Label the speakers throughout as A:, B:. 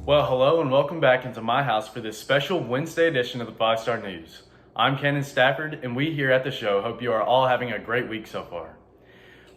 A: Well, hello and welcome back into my house for this special Wednesday edition of the 5 Star News. I'm Kenan Stafford, and we here at the show hope you are all having a great week so far.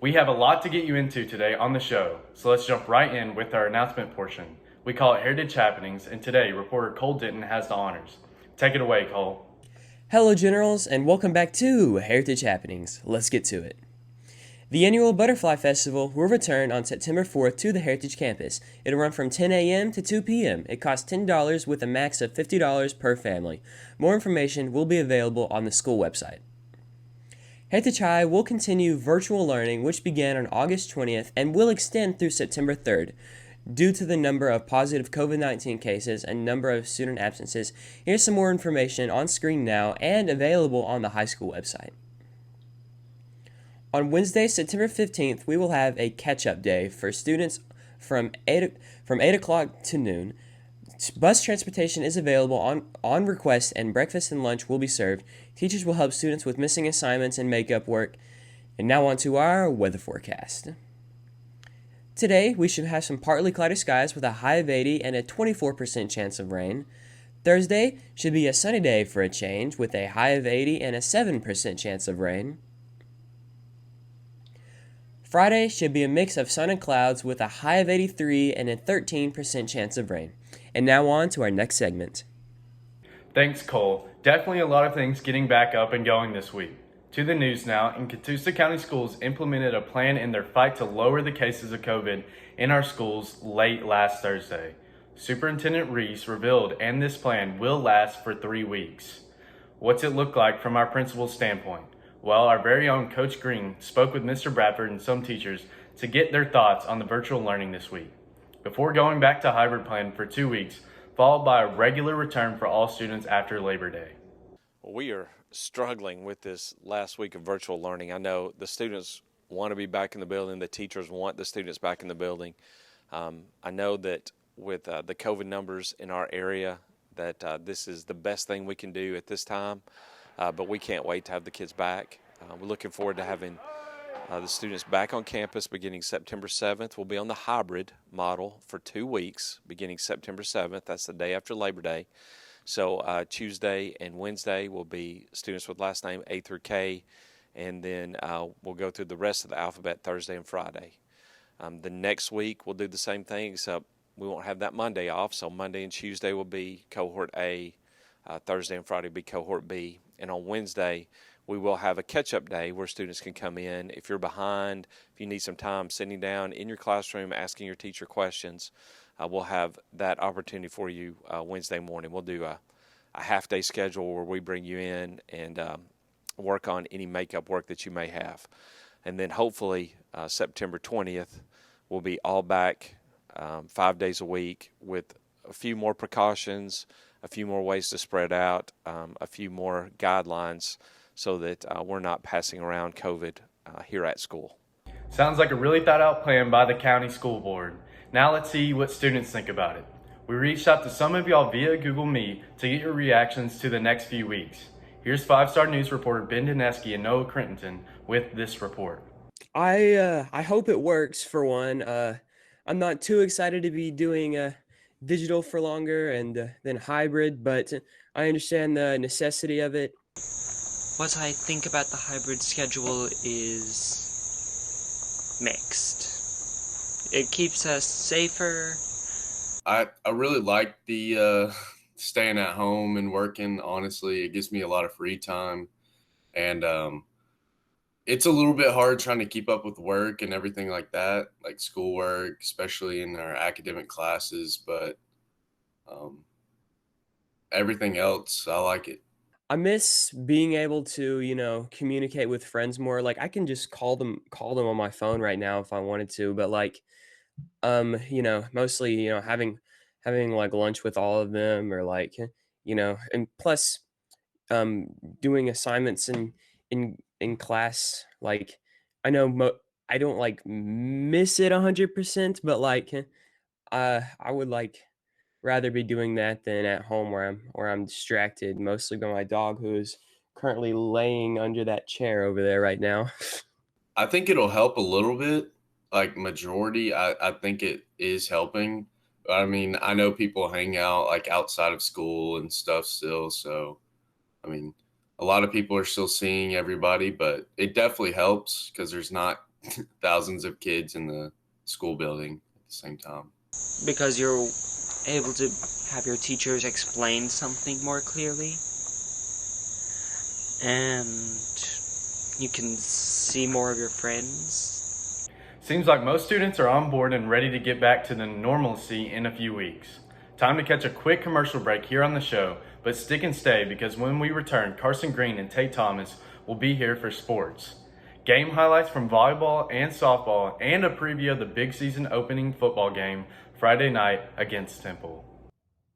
A: We have a lot to get you into today on the show, so let's jump right in with our announcement portion. We call it Heritage Happenings, and today reporter Cole Denton has the honors. Take it away, Cole.
B: Hello, Generals, and welcome back to Heritage Happenings. Let's get to it. The annual Butterfly Festival will return on September 4th to the Heritage Campus. It'll run from 10 a.m. to 2 p.m. It costs $10 with a max of $50 per family. More information will be available on the school website. Heritage High will continue virtual learning, which began on August 20th and will extend through September 3rd. Due to the number of positive COVID-19 cases and number of student absences, here's some more information on screen now and available on the high school website. On Wednesday, September 15th, we will have a catch-up day for students from 8 o'clock to noon. Bus transportation is available on request, and breakfast and lunch will be served. Teachers will help students with missing assignments and makeup work. And now on to our weather forecast. Today, we should have some partly cloudy skies with a high of 80 and a 24% chance of rain. Thursday should be a sunny day for a change with a high of 80 and a 7% chance of rain. Friday should be a mix of sun and clouds with a high of 83 and a 13% chance of rain. And now on to our next segment.
A: Thanks, Cole. Definitely a lot of things getting back up and going this week. To the news now, and Catoosa County Schools implemented a plan in their fight to lower the cases of COVID in our schools late last Thursday. Superintendent Reese revealed, and this plan will last for 3 weeks. What's it look like from our principal's standpoint? Well, our very own Coach Green spoke with Mr. Bradford and some teachers to get their thoughts on the virtual learning this week. Before going back to hybrid plan for 2 weeks, followed by a regular return for all students after Labor Day.
C: We are struggling with this last week of virtual learning. I know the students want to be back in the building. The teachers want the students back in the building. I know that with the COVID numbers in our area, that this is the best thing we can do at this time, but we can't wait to have the kids back. We're looking forward to having the students back on campus beginning September 7th. We'll be on the hybrid model for 2 weeks beginning September 7th. That's the day after Labor Day. So Tuesday and Wednesday will be students with last name A through K, and then we'll go through the rest of the alphabet Thursday and Friday. The next week we'll do the same thing, except we won't have that Monday off. So Monday and Tuesday will be cohort A, Thursday and Friday will be cohort B, and on Wednesday we will have a catch-up day where students can come in. If you're behind, if you need some time sitting down in your classroom asking your teacher questions, we'll have that opportunity for you Wednesday morning. We'll do a half-day schedule where we bring you in and work on any makeup work that you may have. And then hopefully September 20th, we'll be all back 5 days a week with a few more precautions, a few more ways to spread out, a few more guidelines so that we're not passing around COVID here at school.
A: Sounds like a really thought out plan by the county school board. Now let's see what students think about it. We reached out to some of y'all via Google Meet to get your reactions to the next few weeks. Here's 5 Star News reporter Ben Dineski and Noah Crittenton with this report.
B: I hope it works for one. I'm not too excited to be doing digital for longer and then hybrid, but I understand the necessity of it.
D: What I think about the hybrid schedule is mixed. It keeps us safer.
E: I really like the staying at home and working. Honestly, it gives me a lot of free time, and it's a little bit hard trying to keep up with work and everything like that, like schoolwork, especially in our academic classes. But everything else, I like it.
B: I miss being able to communicate with friends more. Like I can just call them on my phone right now if I wanted to, but like mostly, having like lunch with all of them or like, and plus doing assignments in class. Like I know I don't like miss it 100%, but like I would like rather be doing that than at home where I'm distracted mostly by my dog who is currently laying under that chair over there right now.
E: I think it'll help a little bit, like majority. I think it is helping, I mean, I know people hang out like outside of school and stuff still. So, I mean, a lot of people are still seeing everybody, but it definitely helps because there's not thousands of kids in the school building at the same time.
D: Because you're able to have your teachers explain something more clearly, and you can see more of your friends.
A: Seems like most students are on board and ready to get back to the normalcy in a few weeks. Time to catch a quick commercial break here on the show, but stick and stay because when we return, Carson Green and Tate Thomas will be here for sports. Game highlights from volleyball and softball, and a preview of the big season opening football game Friday night against Temple.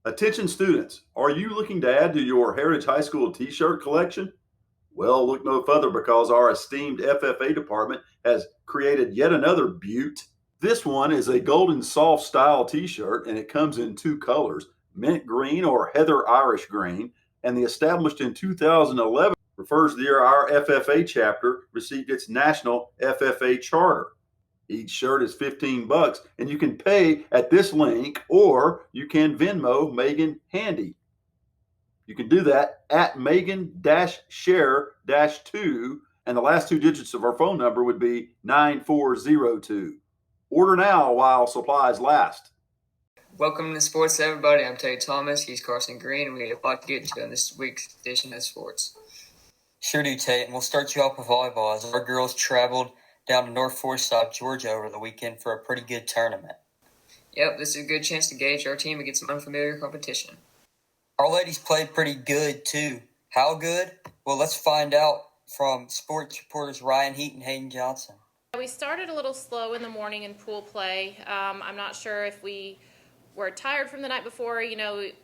F: Attention students, are you looking to add to your Heritage High School t-shirt collection? Well, look no further because our esteemed FFA department has created yet another beaut. This one is a golden soft style t-shirt and it comes in two colors, mint green or heather Irish green, and the established in 2011 refers to the year our FFA chapter received its national FFA charter. Each shirt is $15 and you can pay at this link or you can Venmo Megan Handy. You can do that at Megan-Share-2 and the last two digits of our phone number would be 9402. Order now while supplies last.
G: Welcome to sports, everybody. I'm Tate Thomas. He's Carson Green, and we have a lot to get to in this week's edition of sports.
H: Sure do, Tate, and we'll start you off with volleyball as our girls traveled down to North Forsyth, Georgia over the weekend for a pretty good tournament.
G: Yep, this is a good chance to gauge our team against some unfamiliar competition.
H: Our ladies played pretty good, too. How good? Well, let's find out from sports reporters Ryan Heat and Hayden Johnson.
I: We started a little slow in the morning in pool play. I'm not sure if we were tired from the night before,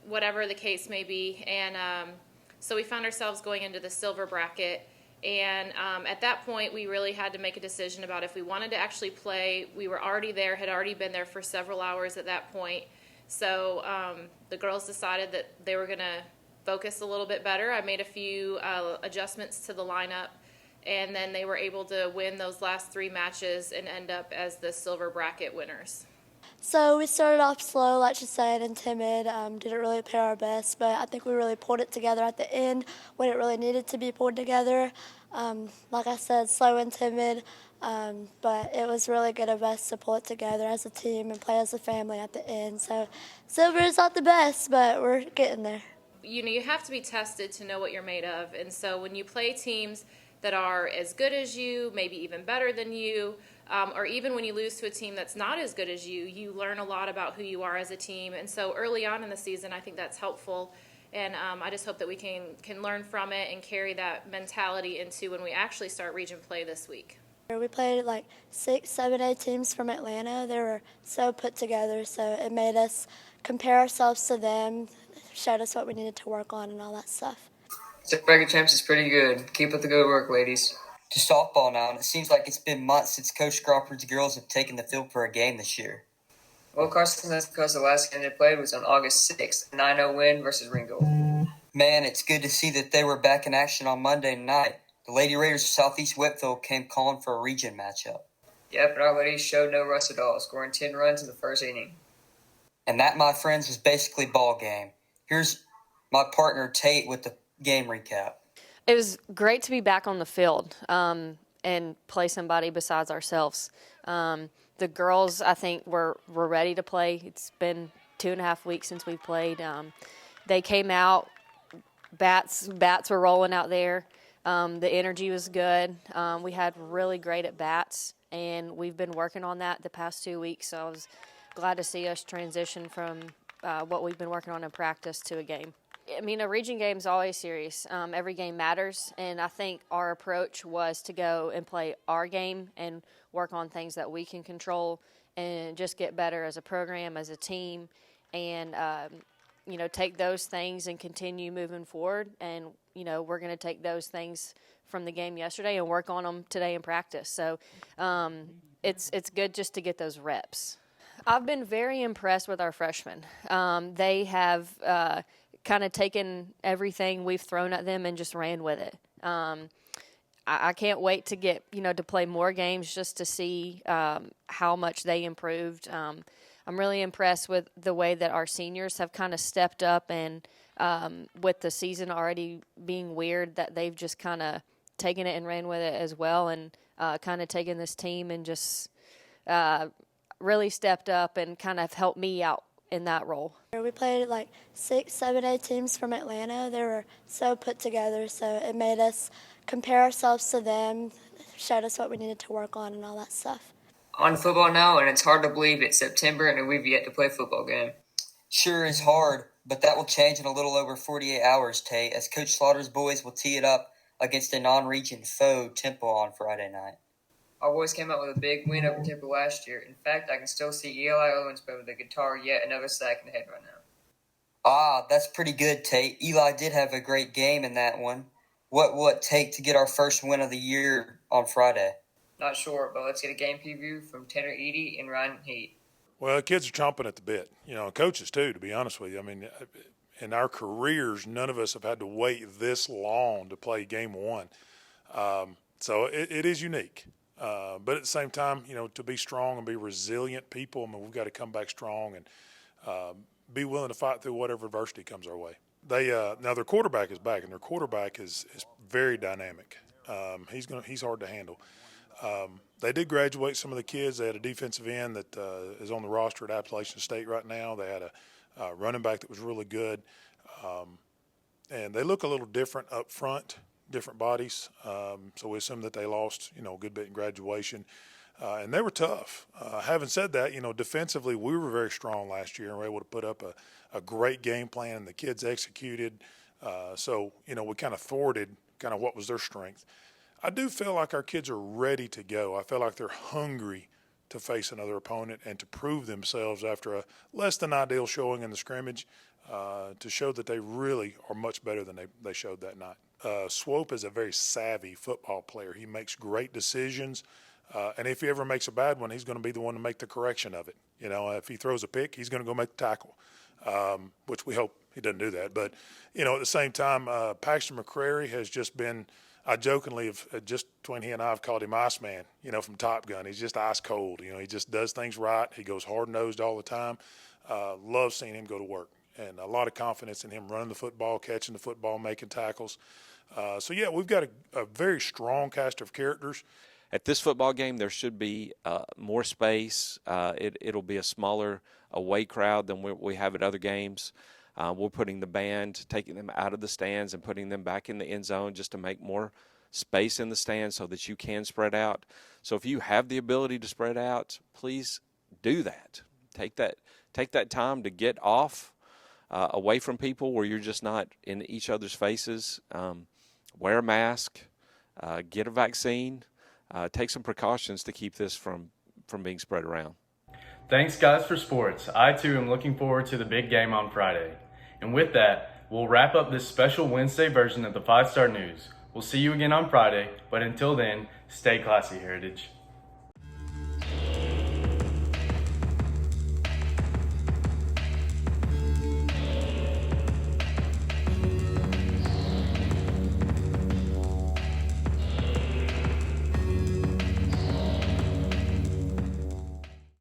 I: whatever the case may be. And so we found ourselves going into the silver bracket. And at that point, we really had to make a decision about if we wanted to actually play. We were already there, had already been there for several hours at that point. So the girls decided that they were going to focus a little bit better. I made a few adjustments to the lineup, and then they were able to win those last three matches and end up as the silver bracket winners.
J: So we started off slow, like she said, and timid. Didn't really play our best, but I think we really pulled it together at the end when it really needed to be pulled together. Like I said, slow and timid, but it was really good of us to pull it together as a team and play as a family at the end. So silver is not the best, but we're getting there.
I: You have to be tested to know what you're made of, and so when you play teams that are as good as you, maybe even better than you, or even when you lose to a team that's not as good as you, you learn a lot about who you are as a team. And so early on in the season, I think that's helpful. And I just hope that we can learn from it and carry that mentality into when we actually start region play this week.
J: We played like 6, 7, 8 teams from Atlanta. They were so put together, so it made us compare ourselves to them, showed us what we needed to work on and all that stuff.
G: Silver bracket champs is pretty good. Keep up the good work, ladies.
H: To softball now, and it seems like it's been months since Coach Crawford's girls have taken the field for a game this year.
G: Well, Carson, that's because the last game they played was on August 6th, a 9-0 win versus Ringgold.
H: Man, it's good to see that they were back in action on Monday night. The Lady Raiders of Southeast Whitfield came calling for a region matchup.
G: Yep, and our ladies showed no rust at all, scoring 10 runs in the first inning.
H: And that, my friends, was basically ball game. Here's my partner Tate with the game recap.
K: It was great to be back on the field and play somebody besides ourselves. The girls, I think, were ready to play. It's been 2.5 weeks since we played. They came out, bats were rolling out there. The energy was good. We had really great at bats, and we've been working on that the past 2 weeks. So I was glad to see us transition from what we've been working on in practice to a game. I mean, a region game is always serious. Every game matters, and I think our approach was to go and play our game and work on things that we can control and just get better as a program, as a team, and, take those things and continue moving forward. And, we're going to take those things from the game yesterday and work on them today in practice. So it's good just to get those reps. I've been very impressed with our freshmen. They have kind of taken everything we've thrown at them and just ran with it. I can't wait to get, to play more games just to see how much they improved. I'm really impressed with the way that our seniors have kind of stepped up, and with the season already being weird, that they've just kind of taken it and ran with it as well, and kind of taken this team and just really stepped up and kind of helped me out in that role.
J: We played like 6, 7, 8 teams from Atlanta. They were so put together, so it made us compare ourselves to them, showed us what we needed to work on and all that stuff.
G: On football now, and it's hard to believe it's September and we've yet to play a football game.
H: Sure is hard, but that will change in a little over 48 hours, Tate, as Coach Slaughter's boys will tee it up against a non-region foe, Temple, on Friday night.
G: Our boys came out with a big win over Temple last year. In fact, I can still see Eli Owens play with the guitar yet another sack in the head right now.
H: Ah, that's pretty good, Tate. Eli did have a great game in that one. What will it take to get our first win of the year on Friday?
G: Not sure, but let's get a game preview from Tanner Eady and Ryan Heat.
L: Well, kids are chomping at the bit, coaches too, to be honest with you. I mean, in our careers, none of us have had to wait this long to play game one. So it is unique. But at the same time, to be strong and be resilient people, we've got to come back strong and be willing to fight through whatever adversity comes our way. Now their quarterback is back, and their quarterback is very dynamic. He's hard to handle. They did graduate some of the kids. They had a defensive end that is on the roster at Appalachian State right now. They had a running back that was really good. And they look a little different up front, different bodies. So we assume that they lost, a good bit in graduation. And they were tough. Having said that, defensively we were very strong last year and were able to put up a great game plan, and the kids executed. So we kind of thwarted kind of what was their strength. I do feel like our kids are ready to go. I feel like they're hungry to face another opponent and to prove themselves after a less than ideal showing in the scrimmage, to show that they really are much better than they showed that night. Swope is a very savvy football player. He makes great decisions, and if he ever makes a bad one, he's going to be the one to make the correction of it. If he throws a pick, he's going to go make the tackle, which we hope he doesn't do that. But, at the same time, Paxton McCrary has just been – I jokingly have just between he and I have called him Iceman, from Top Gun. He's just ice cold. He just does things right. He goes hard-nosed all the time. Love seeing him go to work, and a lot of confidence in him running the football, catching the football, making tackles. We've got a very strong cast of characters.
C: At this football game, there should be more space. It'll be a smaller away crowd than we have at other games. We're putting the band, taking them out of the stands and putting them back in the end zone just to make more space in the stands so that you can spread out. So if you have the ability to spread out, please do that. Take that time to get off, away from people where you're just not in each other's faces. Wear a mask, get a vaccine, take some precautions to keep this from being spread around.
A: Thanks, guys, for sports. I, too, am looking forward to the big game on Friday. And with that, we'll wrap up this special Wednesday version of the 5 Star News. We'll see you again on Friday, but until then, stay classy, Heritage.